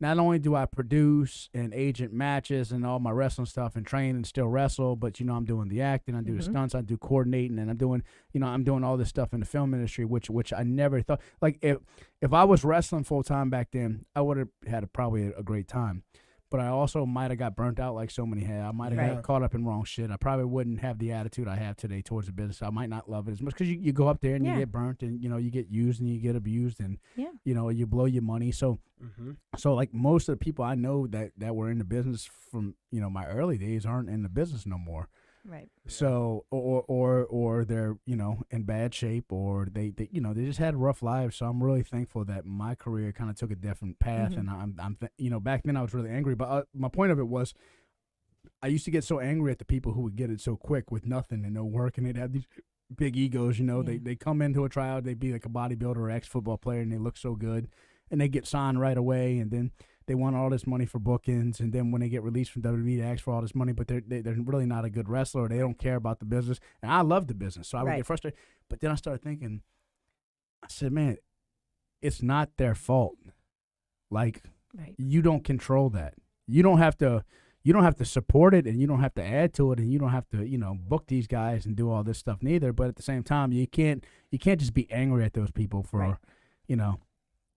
not only do I produce and agent matches and all my wrestling stuff and train and still wrestle, but, I'm doing the acting, I do the stunts, I do coordinating, and I'm doing all this stuff in the film industry, which I never thought. Like, if I was wrestling full time back then, I would have had probably a great time. But I also might have got burnt out like so many had. I might have got caught up in wrong shit. I probably wouldn't have the attitude I have today towards the business. I might not love it as much because you go up there and you get burnt and, you get used and you get abused and, you blow your money. So, so like most of the people I know that were in the business from, my early days aren't in the business no more. Right. So, or they're, in bad shape, or they they just had rough lives. So I'm really thankful that my career kind of took a different path. And I'm back then I was really angry. But my point of it was, I used to get so angry at the people who would get it so quick with nothing and no work, and they'd have these big egos. They come into a tryout, they'd be like a bodybuilder or ex-football player, and they look so good, and they get signed right away, and then they want all this money for bookings, and then when they get released from WWE, they ask for all this money, but they're really not a good wrestler. They don't care about the business, and I love the business, so I would get frustrated. But then I started thinking, I said, man, it's not their fault. Like, you don't control that. You don't have to support it, and you don't have to add to it, and you don't have to book these guys and do all this stuff neither. But at the same time, you can't just be angry at those people for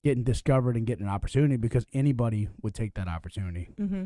getting discovered and getting an opportunity, because anybody would take that opportunity. Mm-hmm.